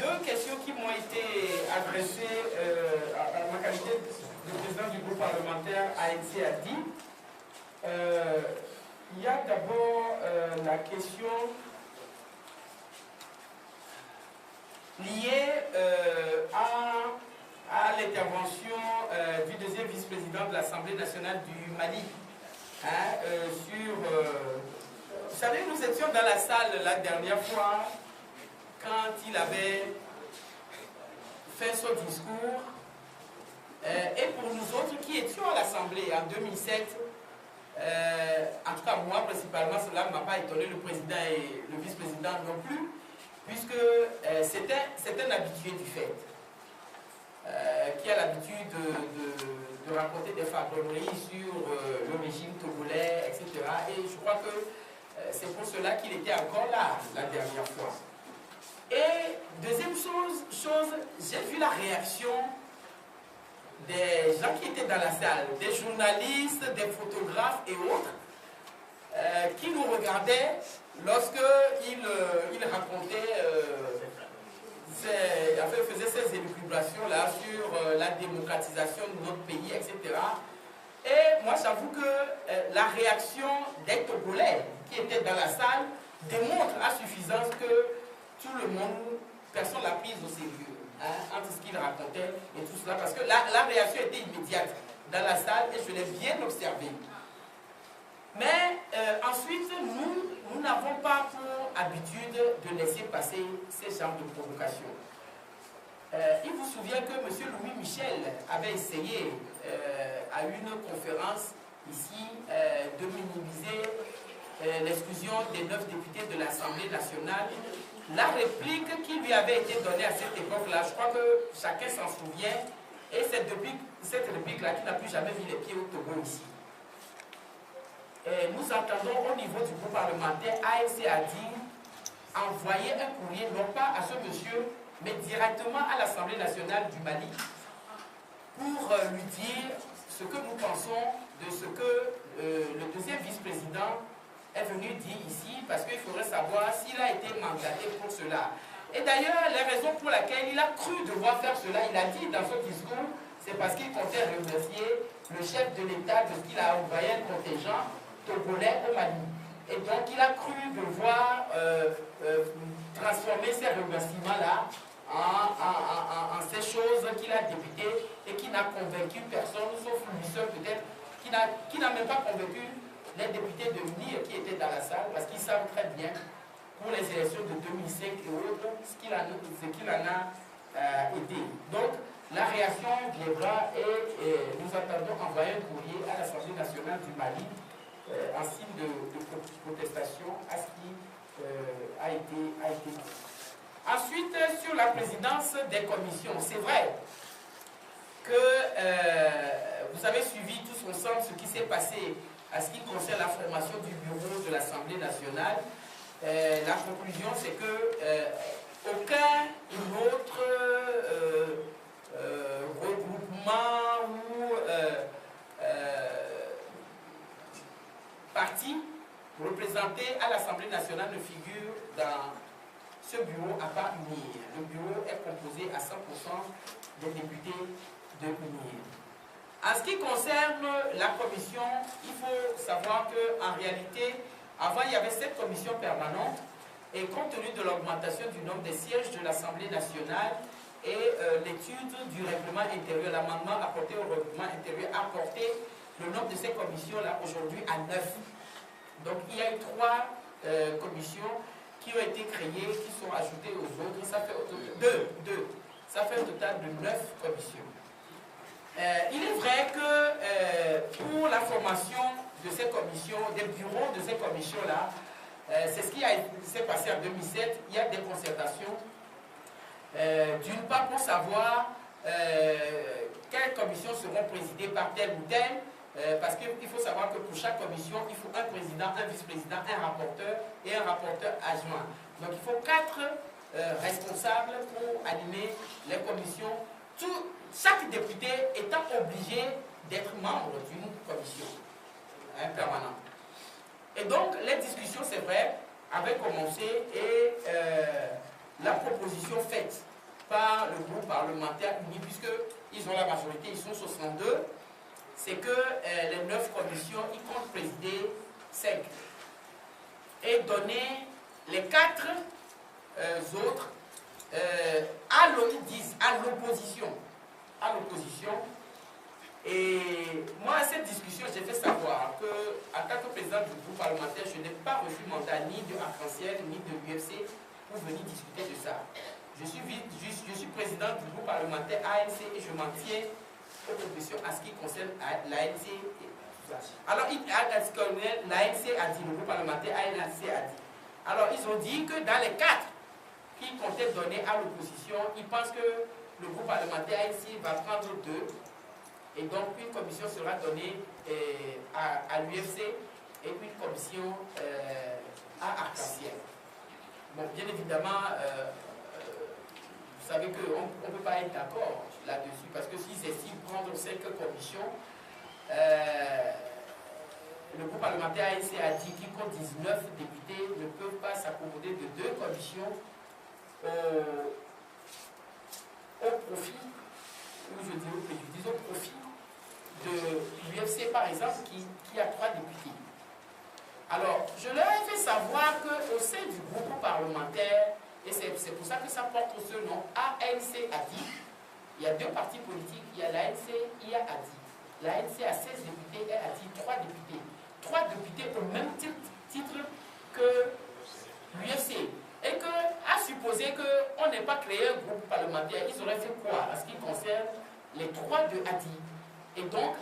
deux questions qui m'ont été adressées à ma qualité de président du groupe parlementaire ANC ADI. Il y a d'abord la question liée à l'intervention du deuxième vice-président de l'Assemblée nationale du Mali. Vous savez, nous étions dans la salle la dernière fois quand il avait fait son discours. Et pour nous autres qui étions à l'Assemblée en 2007, en tout cas moi principalement, cela ne m'a pas étonné, le président et le vice-président non plus, puisque c'est un habitué du fait, qui a l'habitude de raconter des fagoneries sur le régime togolais, etc. Et je crois que c'est pour cela qu'il était encore là la dernière fois. Et deuxième chose, j'ai vu la réaction des gens qui étaient dans la salle, des journalistes, des photographes et autres, qui nous regardaient lorsqu'il racontait, faisait ces élucubrations-là sur la démocratisation de notre pays, etc. Et moi, j'avoue que la réaction des Togolais qui étaient dans la salle démontre à suffisance que tout le monde, personne ne l'a prise au sérieux, entre ce qu'il racontait et tout cela, parce que la réaction était immédiate dans la salle et je l'ai bien observé. Mais ensuite, nous n'avons pas pour habitude de laisser passer ces genres de provocations. Il vous souvient que M. Louis Michel avait essayé à une conférence ici de minimiser l'exclusion des 9 députés de l'Assemblée nationale. La réplique qui lui avait été donnée à cette époque-là, je crois que chacun s'en souvient, et c'est depuis cette réplique-là qu'il n'a plus jamais mis les pieds au Togo ici. Et nous entendons au niveau du groupe parlementaire ANC ADI envoyer un courrier, non pas à ce monsieur, mais directement à l'Assemblée nationale du Mali, pour lui dire ce que nous pensons de ce que le deuxième vice-président est venu dire ici, parce qu'il faudrait savoir s'il a été mandaté pour cela. Et d'ailleurs, les raisons pour lesquelles il a cru devoir faire cela, il a dit dans son discours, c'est parce qu'il comptait remercier le chef de l'État de ce qu'il a envoyé un contingent togolais au Mali. Et donc, il a cru devoir transformer ces remerciements-là en ces choses qu'il a députées et qui n'a convaincu personne, sauf lui seul peut-être, qui n'a même pas convaincu les députés de venir qui étaient dans la salle, parce qu'ils savent très bien, pour les élections de 2005 et autres, ce qu'il en a été. Donc, la réaction viendra et nous attendons envoyer un courrier à l'Assemblée nationale du Mali en signe de protestation à ce qui a été dit. Ensuite, sur la présidence des commissions, c'est vrai que vous avez suivi tous ensemble ce qui s'est passé à ce qui concerne la formation du bureau de l'Assemblée nationale. La conclusion, c'est que aucun autre regroupement ou parti représenté à l'Assemblée nationale ne figure dans ce bureau à part UNIR. Le bureau est composé à 100% des députés de UNIR. En ce qui concerne la commission, il faut savoir qu'en réalité, avant il y avait 7 commissions permanentes et compte tenu de l'augmentation du nombre des sièges de l'Assemblée nationale et l'étude du règlement intérieur, l'amendement apporté au règlement intérieur a porté le nombre de ces commissions-là aujourd'hui à 9. Donc il y a eu 3 commissions qui ont été créées, qui sont ajoutées aux autres. Ça fait Ça fait un total de 9 commissions. Il est vrai que pour la formation de ces commissions, des bureaux de ces commissions-là, c'est ce qui s'est passé en 2007. Il y a des concertations. D'une part pour savoir quelles commissions seront présidées par tel ou tel, parce qu'il faut savoir que pour chaque commission, il faut un président, un vice-président, un rapporteur et un rapporteur adjoint. Donc il faut 4 responsables pour animer les commissions, chaque député étant obligé d'être membre d'une commission permanente. Et donc les discussions, c'est vrai, avaient commencé et la proposition faite par le groupe parlementaire uni, puisqu'ils ont la majorité, ils sont 62, c'est que les 9 commissions, ils comptent présider 5. Et donner les 4 autres à l'opposition. À l'opposition. Et moi, à cette discussion, j'ai fait savoir que, en tant que président du groupe parlementaire, je n'ai pas reçu mandat ni de Arc-en-Ciel ni de l'UFC pour venir discuter de ça. Je suis président du groupe parlementaire ANC et je m'en tiens aux propositions en ce qui concerne l'ANC. Alors, l'ANC a dit, le groupe parlementaire ANC a dit. Alors, ils ont dit que dans les 4 qu'ils comptaient donner à l'opposition, ils pensent que le groupe parlementaire ANC va prendre 2. Et donc, une commission sera donnée à l'UFC et une commission à Arc-en-Ciel. Bon, bien évidemment, vous savez qu'on ne peut pas être d'accord là-dessus, parce que s'ils estiment prendre 5 commissions, le groupe parlementaire ANC a dit qu'il compte 19 députés ne peuvent pas s'accommoder de 2 commissions au profit, ou je dirais au préjudice, au profit de l'UFC par exemple qui a 3 députés. Alors, je leur ai fait savoir qu'au sein du groupe parlementaire, et c'est pour ça que ça porte ce nom, ANC ADI, il y a 2 partis politiques, il y a l'ANC, il y a ADI. L'ANC a 16 députés et ADI 3 députés. 3 députés au même titre que l'UFC. Et que, à supposer qu'on n'ait pas créé un groupe parlementaire, ils auraient fait quoi en ce qui concerne les 3 de ADI? Et donc,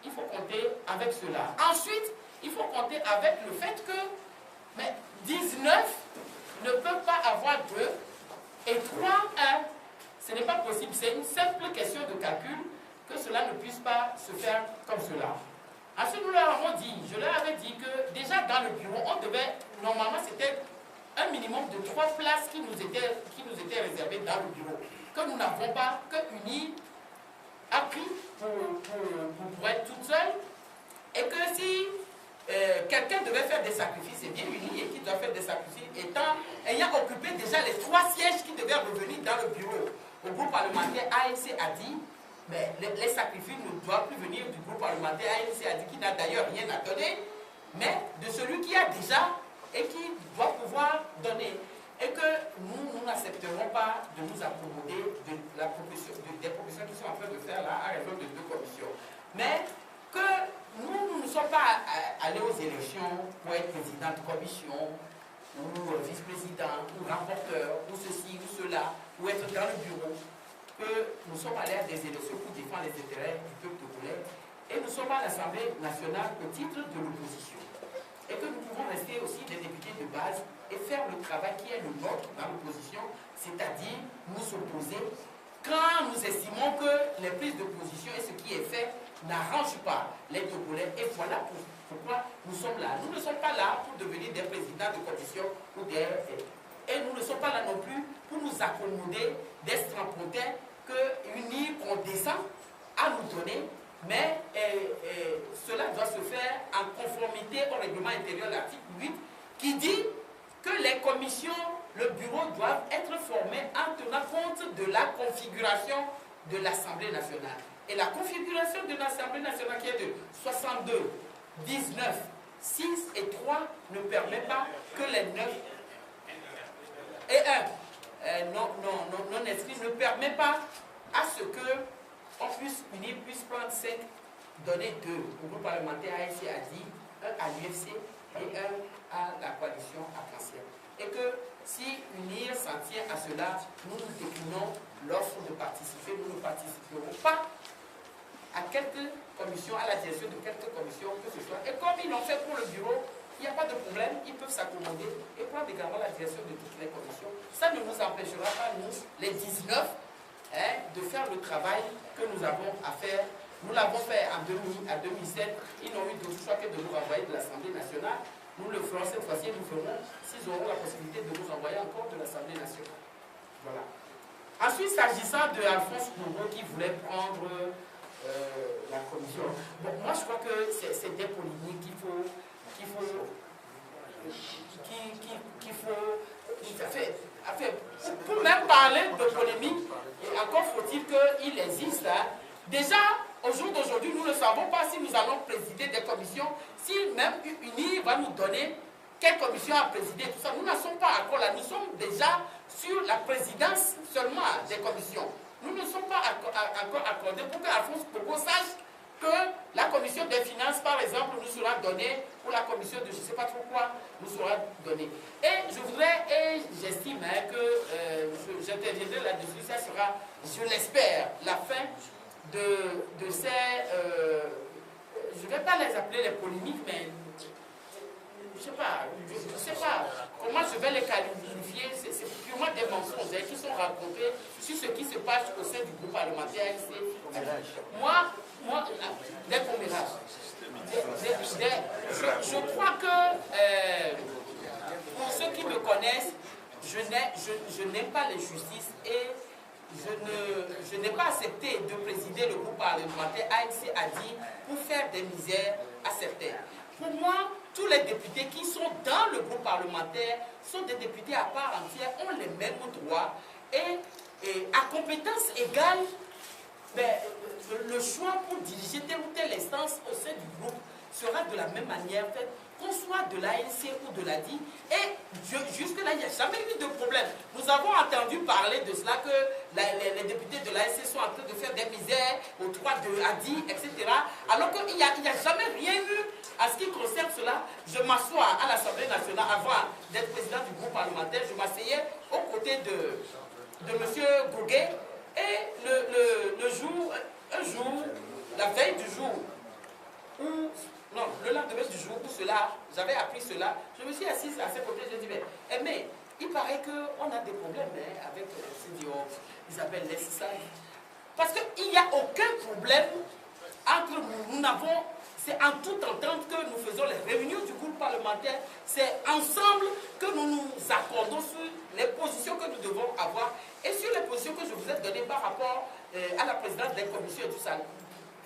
il faut compter avec cela. Ensuite, il faut compter avec le fait que 19 ne peuvent pas avoir 2 et 3, 1. Ce n'est pas possible. C'est une simple question de calcul que cela ne puisse pas se faire comme cela. Ensuite, nous leur avons dit, je leur avais dit que déjà dans le bureau, on devait, normalement c'était un minimum de 3 places qui nous étaient réservées dans le bureau, que nous n'avons pas, que UNI a pris pour être toute seule, et que si quelqu'un devait faire des sacrifices, c'est bien UNI qui doit faire des sacrifices, ayant occupé déjà les 3 sièges qui devaient revenir dans le bureau. Au groupe parlementaire ANC a dit, mais les sacrifices ne doivent plus venir du groupe parlementaire ANC a dit, qui n'a d'ailleurs rien à donner, mais de celui qui a déjà et qui doit pouvoir donner. Et que nous n'accepterons pas de nous accommoder des propositions qui sont en train de faire là, à raison de 2 commissions. Mais que nous ne sommes pas allés aux élections pour être président de commission, ou vice-président, ou rapporteur, ou ceci, ou cela, ou être dans le bureau. Que nous sommes allés à des élections pour défendre les intérêts du peuple togolais. Et nous sommes à l'Assemblée nationale au titre de l'opposition. Et que nous pouvons rester aussi des députés de base et faire le travail qui est le nôtre dans l'opposition, c'est-à-dire nous opposer quand nous estimons que les prises de position et ce qui est fait n'arrangent pas les Togolais. Et voilà pourquoi nous sommes là. Nous ne sommes pas là pour devenir des présidents de commission ou des... Et nous ne sommes pas là non plus pour nous accommoder des strapontins que UNI qu'on descend à nous donner. Mais cela doit se faire en conformité au règlement intérieur de l'article 8 qui dit que les commissions, le bureau doivent être formés en tenant compte de la configuration de l'Assemblée nationale. Et la configuration de l'Assemblée nationale qui est de 62, 19, 6 et 3 ne permet pas que les 9 et 1 non inscrits ne permet pas à ce que on puisse unir, puisse prendre 5, donner 2 au groupe parlementaire ANC a dit, 1 à l'UFC et 1 à la coalition Arc-en-Ciel. Et que si UNIR s'en tient à cela, nous nous déclinons l'offre de participer, nous ne participerons pas à quelques commissions, à la direction de quelques commissions que ce soit. Et comme ils l'ont fait pour le bureau, il n'y a pas de problème, ils peuvent s'accommoder et prendre également la direction de toutes les commissions. Ça ne nous empêchera pas, nous, les 19, de faire le travail que nous avons à faire. Nous l'avons fait en 2007. Ils n'ont eu d'autre choix que de nous renvoyer de l'Assemblée nationale. Nous le ferons cette fois-ci et nous ferons, s'ils auront la possibilité de nous envoyer encore de l'Assemblée nationale. Voilà. Ensuite, s'agissant de Alphonse Kouro qui voulait prendre la commission. Bon, moi, je crois que c'est des polémiques qu'il faut pour même parler de polémique, là, déjà, au jour d'aujourd'hui, nous ne savons pas si nous allons présider des commissions, si même UNI va nous donner quelle commission à présider, tout ça. Nous n'en sommes pas encore là. Nous sommes déjà sur la présidence seulement des commissions. Nous ne sommes pas encore accordés pour qu'Alphonse Pogo sache que la commission des finances, par exemple, nous sera donnée, pour la commission de je ne sais pas trop quoi, nous sera donnée. Et je voudrais, et j'estime que j'interviendrai là-dessus, ça sera, je l'espère, la fin de ces, je ne vais pas les appeler les polémiques, mais je ne sais pas comment je vais les qualifier, c'est purement des mensonges qui sont racontés sur ce qui se passe au sein du groupe parlementaire ANC. Moi, des commérages. Je crois que pour ceux qui me connaissent, je n'aime pas les justices et je n'ai pas accepté de présider le groupe parlementaire ANC ADI pour faire des misères à certains. Pour moi, tous les députés qui sont dans le groupe parlementaire sont des députés à part entière, ont les mêmes droits et à compétence égale, le choix pour diriger telle ou telle instance au sein du groupe sera de la même manière faite, qu'on soit de l'ANC ou de l'ADI. Et jusque-là, il n'y a jamais eu de problème. Nous avons entendu parler de cela, que les députés de l'ANC sont en train de faire des misères aux droits de l'ADI, etc. Alors qu'il n'y a jamais rien eu en ce qui concerne cela. Je m'assois à l'Assemblée nationale avant d'être président du groupe parlementaire. Je m'asseyais aux côtés de M. Gouguet. Et un jour, la veille du jour, non, le lendemain du jour où j'avais appris cela, je me suis assise à ses côtés, je dis, mais il paraît qu'on a des problèmes avec Isabelle, laisse ça. Parce qu'il n'y a aucun problème entre nous. Nous n'avons, c'est en toute entente que nous faisons les réunions du groupe parlementaire. C'est ensemble que nous nous accordons sur les positions que nous devons avoir et sur les positions que je vous ai données par rapport à la présidence des commissions et tout ça.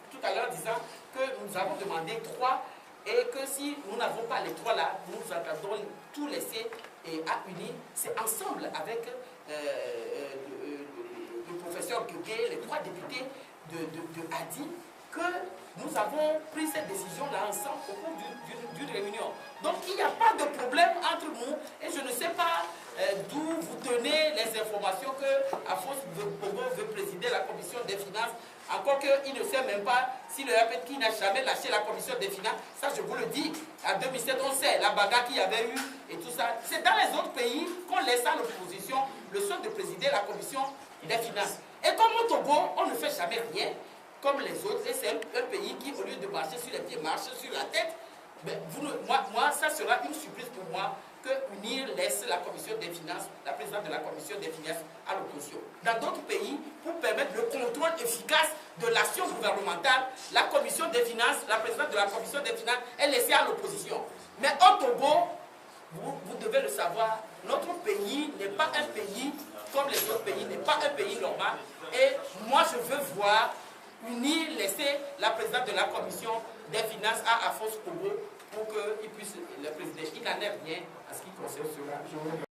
Tout à l'heure disant que nous avons demandé 3 et que si nous n'avons pas les 3 là, nous entendons tout laisser à unir. C'est ensemble avec le professeur Gugué, les 3 députés de ADI, que nous avons pris cette décision-là ensemble au cours d'une réunion. Donc il n'y a pas de problème entre nous et je ne sais pas d'où vous tenez les informations que Alphonse Pogo veut présider la commission des finances. Encore qu'il ne sait même pas si le RPT qui n'a jamais lâché la commission des finances, ça je vous le dis, en 2007 on sait la bagarre qu'il y avait eu et tout ça. C'est dans les autres pays qu'on laisse à l'opposition le soin de présider la commission des finances. Et comme au Togo, on ne fait jamais rien comme les autres, et c'est un pays qui, au lieu de marcher sur les pieds, marche sur la tête. Mais moi, ça sera une surprise pour moi que UNIR laisse la commission des finances, la présidente de la commission des finances à l'opposition. Dans d'autres pays, pour permettre le contrôle efficace de l'action gouvernementale, la commission des finances, la présidente de la commission des finances est laissée à l'opposition. Mais au Togo, vous devez le savoir, notre pays n'est pas un pays comme les autres pays, n'est pas un pays normal. Et moi, je veux voir UNIR laisser la présidente de la commission des finances à Alphonse Pogo pour qu'il puisse le présider. Il n'en est rien à ce qui concerne cela.